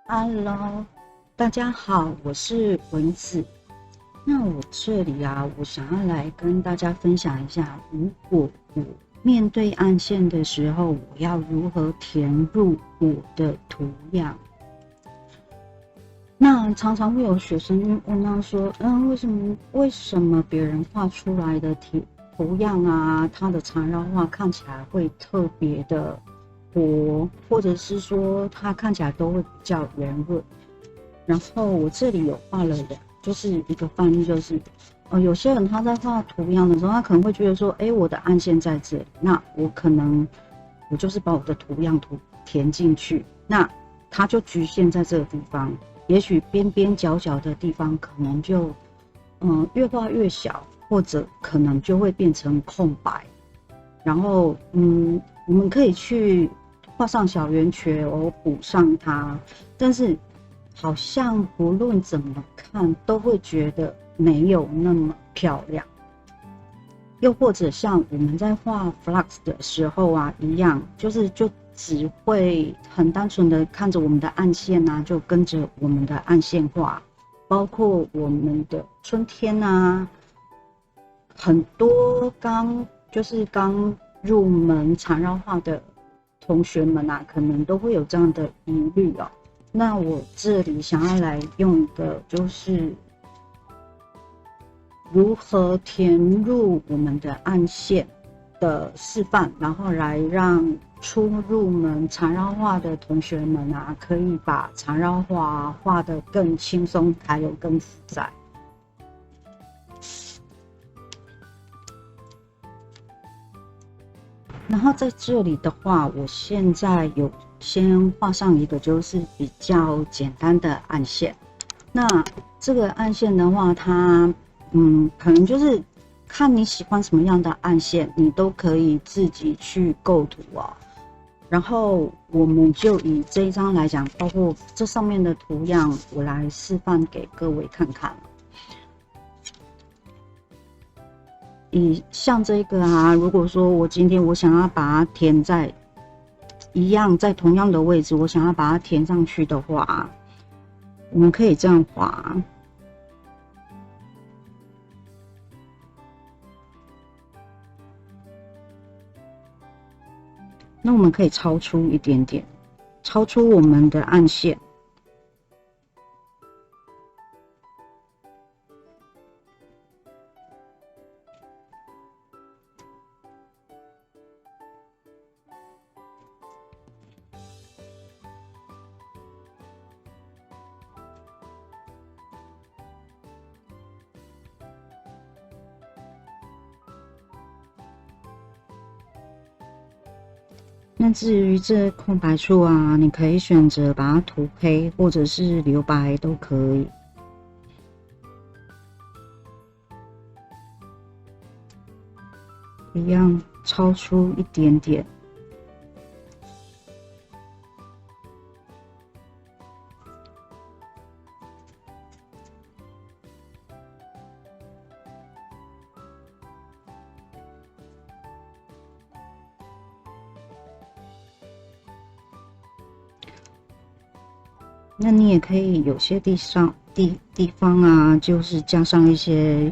Hello，大家好，我是蚊子。那我这里啊，我想要来跟大家分享一下，如果我面对暗线的时候，我要如何填入我的图样。那常常会有学生问到说，为什么别人画出来的图样啊，它的缠绕画看起来会特别的活，或者是说它看起来都会比较圆润。然后我这里有画了就是一个范例，就是有些人他在画图样的时候，他可能会觉得说，我的暗线在这里，那我就是把我的图填进去，那它就局限在这个地方，也许边边角角的地方可能就越画越小，或者可能就会变成空白。然后我们可以去画上小圆圈，补上它，但是好像不论怎么看都会觉得没有那么漂亮。又或者像我们在画 flux 的时候啊一样，就只会很单纯的看着我们的暗线啊，就跟着我们的暗线画。包括我们的春天啊，很多刚入门缠绕画的同学们啊，可能都会有这样的疑虑哦。那我这里想要来用一个就是如何填入我们的暗线的示范，然后来让初入门缠绕画的同学们啊，可以把缠绕画画得更轻松，还有更自在。然后在这里的话，我现在有先画上一个就是比较简单的暗线。那这个暗线的话，它可能就是看你喜欢什么样的暗线，你都可以自己去构图哦。然后我们就以这一张来讲，包括这上面的图样，我来示范给各位看看。像这个啊，如果说我今天我想要把它填在在同样的位置，我想要把它填上去的话，我们可以这样画。那我们可以超出一点点，超出我们的暗线。那至于这空白处啊，你可以选择把它涂黑，或者是留白都可以。一样超出一点点。那你也可以有些地方啊，就是加上一些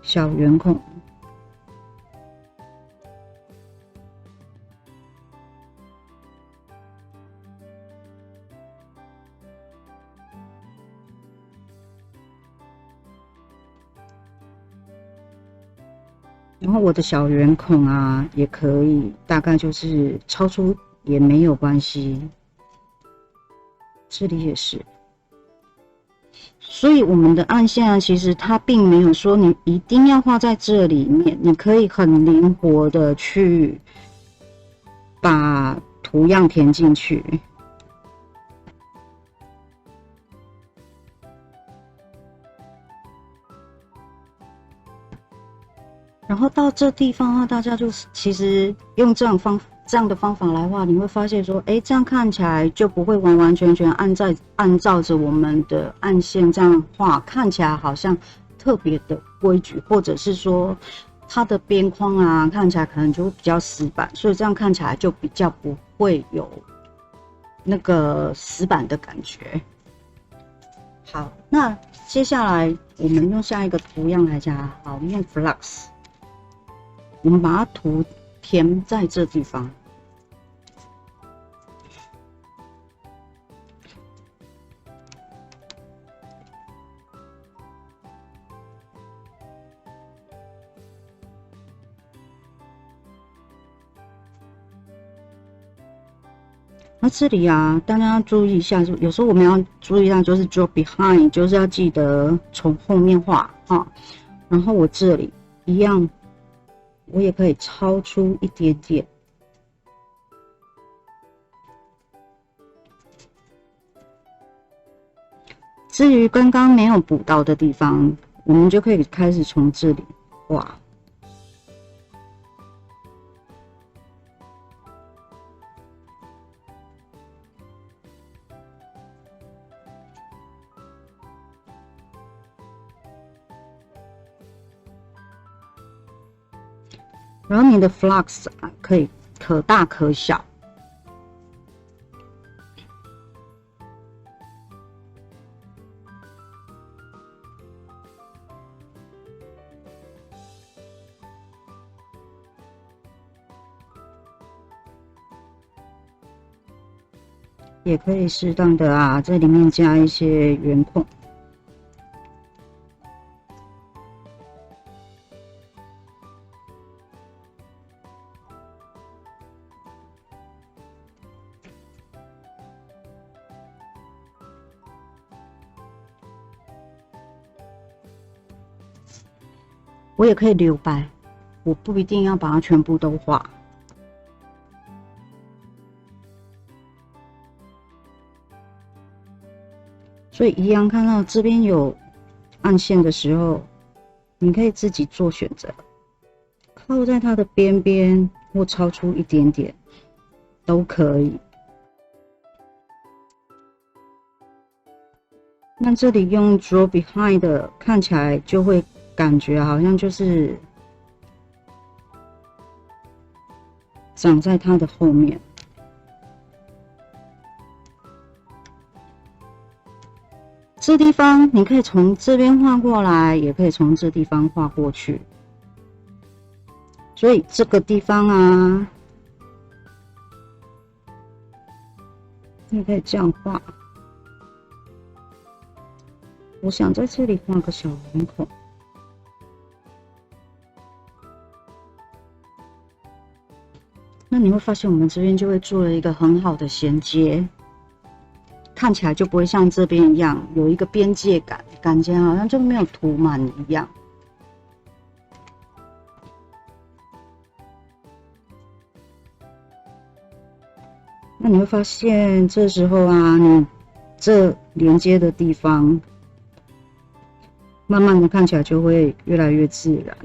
小圆孔。然后我的小圆孔啊，也可以，大概就是超出也没有关系。这里也是。所以我们的暗线啊，其实它并没有说你一定要画在这里面，你可以很灵活的去把图样填进去。然后到这地方的话，大家就是其实用这样的方法来画，你会发现说，这样看起来就不会完完全全按照着我们的暗线这样画，看起来好像特别的规矩，或者是说它的边框啊看起来可能就比较死板，所以这样看起来就比较不会有那个死板的感觉。好，那接下来我们用下一个图样来加，好，我们用 flux， 我们把它涂填在这地方。那这里啊，大家要注意一下，就有时候我们要注意一下，就是 draw behind， 就是要记得从后面画啊。然后我这里一样，我也可以超出一点点。至于刚刚没有补到的地方，我们就可以开始从这里画。然后你的 flux 啊，可以可大可小。也可以适当的啊，在里面加一些圆孔。我也可以留白，我不一定要把它全部都画。所以一样看到这边有暗线的时候，你可以自己做选择，靠在它的边边或超出一点点都可以。那这里用 draw behind 的，看起来就会感觉好像就是长在它的后面。这地方你可以从这边画过来，也可以从这地方画过去。所以这个地方啊，你可以这样画。我想在这里画个小圆孔。那你会发现我们这边就会做了一个很好的衔接，看起来就不会像这边一样有一个边界感，感觉好像就没有涂满一样。那你会发现这时候啊，你这连接的地方，慢慢的看起来就会越来越自然。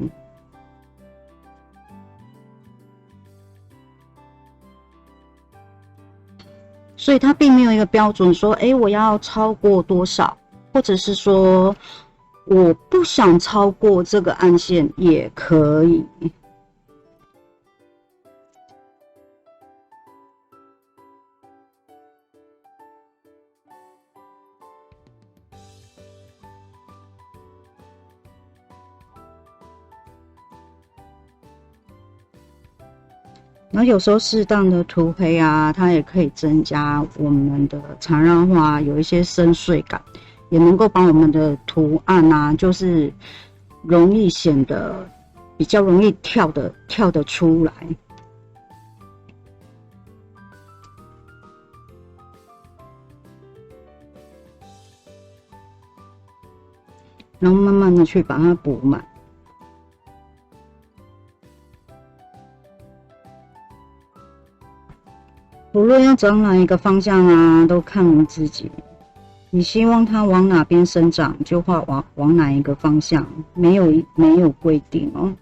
所以它并没有一个标准说，我要超过多少，或者是说我不想超过这个暗线也可以。然后有时候适当的涂黑啊，它也可以增加我们的缠绕画有一些深邃感，也能够把我们的图案啊，就是容易显得比较容易跳得出来。然后慢慢的去把它补满。无论要长哪一个方向啊，都看你自己。你希望它往哪边生长，就画往哪一个方向，没有规定哦。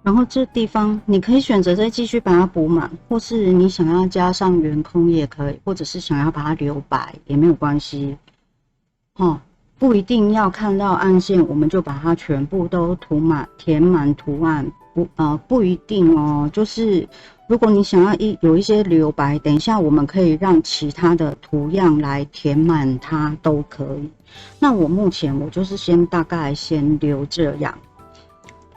然后这地方你可以选择再继续把它补满，或是你想要加上圆空也可以，或者是想要把它留白也没有关系。哦，不一定要看到暗线，我们就把它全部都涂满、填满图案。不一定哦。就是如果你想要有一些留白，等一下我们可以让其他的图样来填满它都可以。那我目前我就是大概先留这样，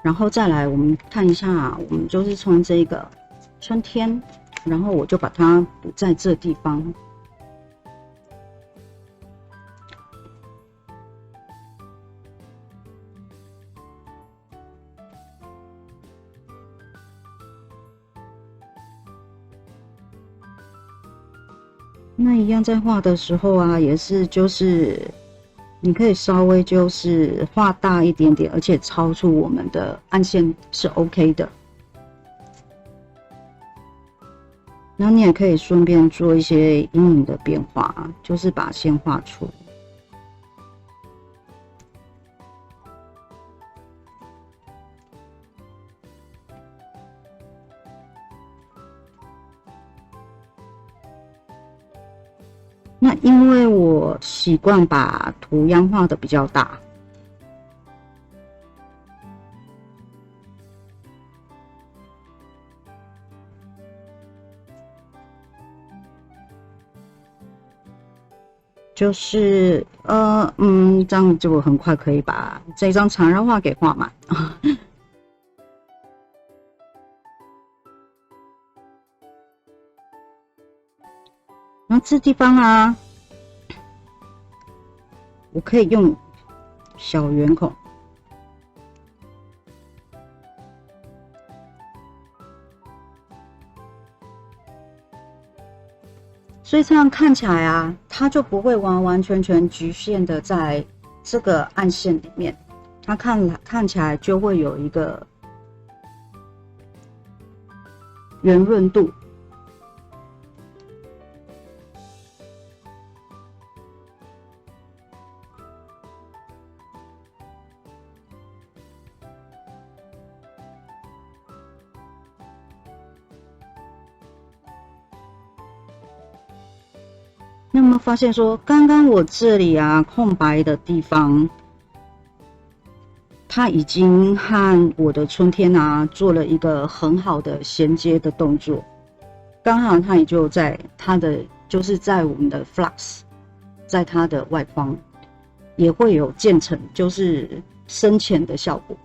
然后再来我们看一下，我们就是从这个春天，然后我就把它补在这地方。那一样在画的时候啊，也是就是你可以稍微就是画大一点点，而且超出我们的暗线是 OK 的。然后你也可以顺便做一些阴影的变化，就是把线画出。那因为我习惯把图样画的比较大，就是这样就很快可以把这张缠绕画给画满。然后这地方啊，我可以用小圆孔，所以这样看起来啊，它就不会完完全全局限的在这个暗线里面，它看起来就会有一个圆润度。那么发现说，刚刚我这里啊空白的地方，它已经和我的春天啊做了一个很好的衔接的动作，刚好它也就在它的就是在我们的 flux， 在它的外框也会有渐层，就是深浅的效果。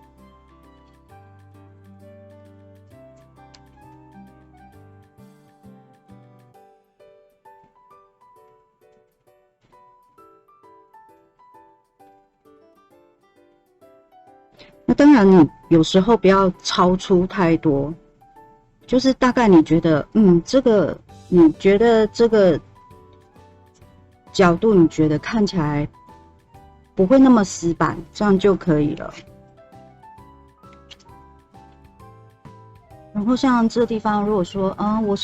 那当然，你有时候不要超出太多，就是大概你觉得，你觉得这个角度，你觉得看起来不会那么死板，这样就可以了。然后像这地方，如果说，我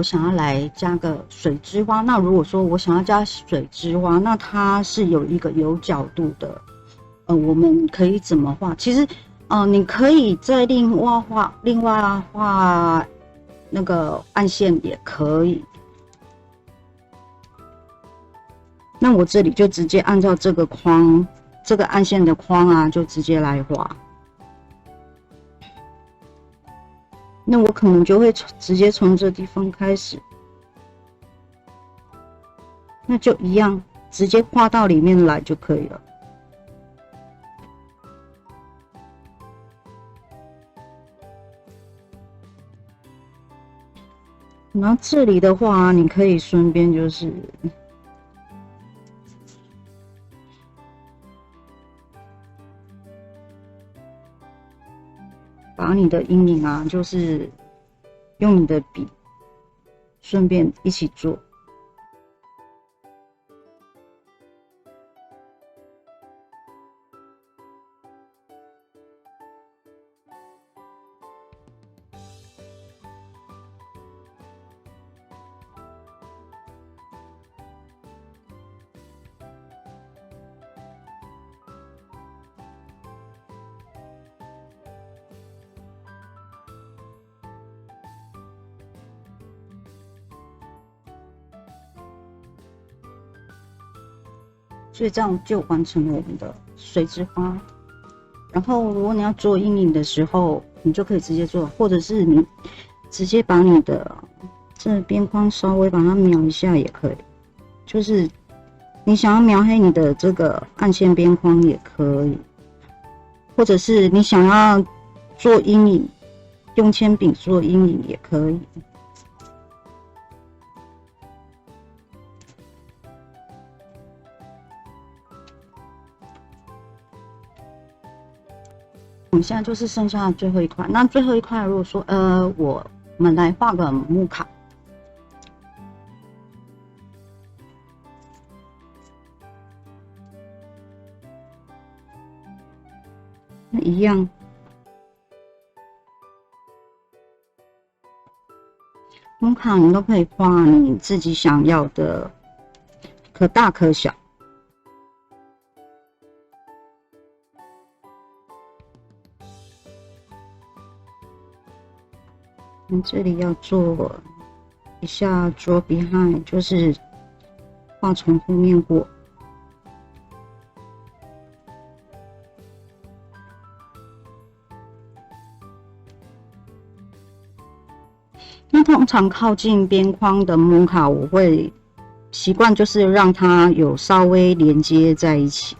想要来加个水之花，那如果说我想要加水之花，那它是有一个有角度的。我们可以怎么画？其实，你可以再另外画那个暗线也可以。那我这里就直接按照这个框，这个暗线的框啊，就直接来画。那我可能就会直接从这地方开始，那就一样，直接画到里面来就可以了。然后这里的话，你可以顺便就是把你的阴影啊，就是用你的笔顺便一起做。所以这样就完成了我们的水之花。然后如果你要做阴影的时候，你就可以直接做，或者是你直接把你的这边框稍微把它描一下也可以，就是你想要描黑你的这个暗线边框也可以，或者是你想要做阴影，用铅笔做阴影也可以。我们现在就是剩下最后一块，那最后一块如果说我们来画个木卡。那一样，木卡你都可以画你自己想要的，可大可小。你这里要做一下 draw behind， 就是画从后面过。那通常靠近边框的木卡，我会习惯就是让它有稍微连接在一起。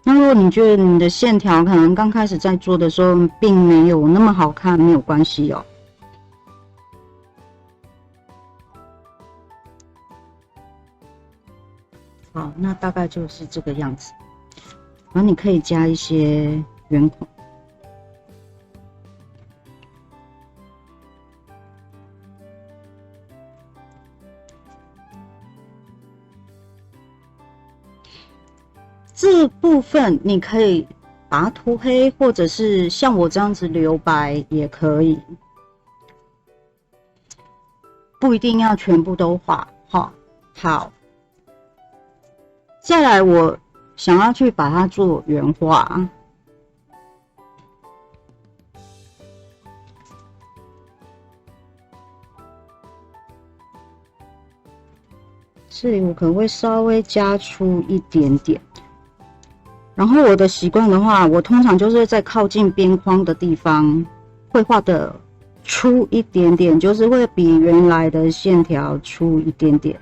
那如果你觉得你的线条可能刚开始在做的时候并没有那么好看，没有关系哦。好，那大概就是这个样子。然后你可以加一些圆孔。这部分你可以把它涂黑，或者是像我这样子留白也可以，不一定要全部都画。好，再来我想要去把它做圆画。这里我可能会稍微加粗一点点。然后我的习惯的话，我通常就是在靠近边框的地方会画的粗一点点，就是会比原来的线条粗一点点。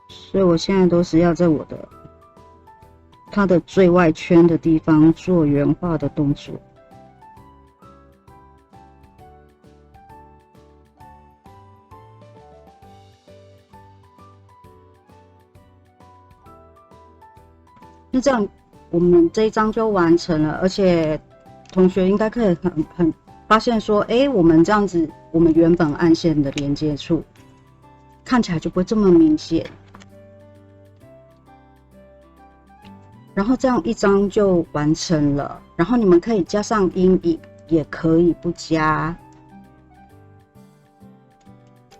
所以我现在都是要在它的最外圈的地方做圆画的动作。那这样我们这一张就完成了，而且同学应该可以很发现说，我们这样子，我们原本暗线的连接处看起来就不会这么明显。然后这样一张就完成了，然后你们可以加上阴影，也可以不加。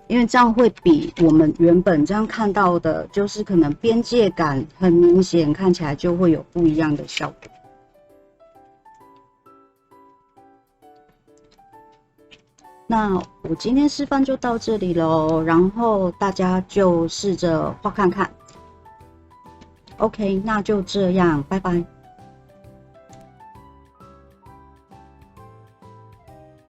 因为这样会比我们原本这样看到的，就是可能边界感很明显，看起来就会有不一样的效果。那我今天示范就到这里咯，然后大家就试着画看看。OK， 那就这样，拜拜。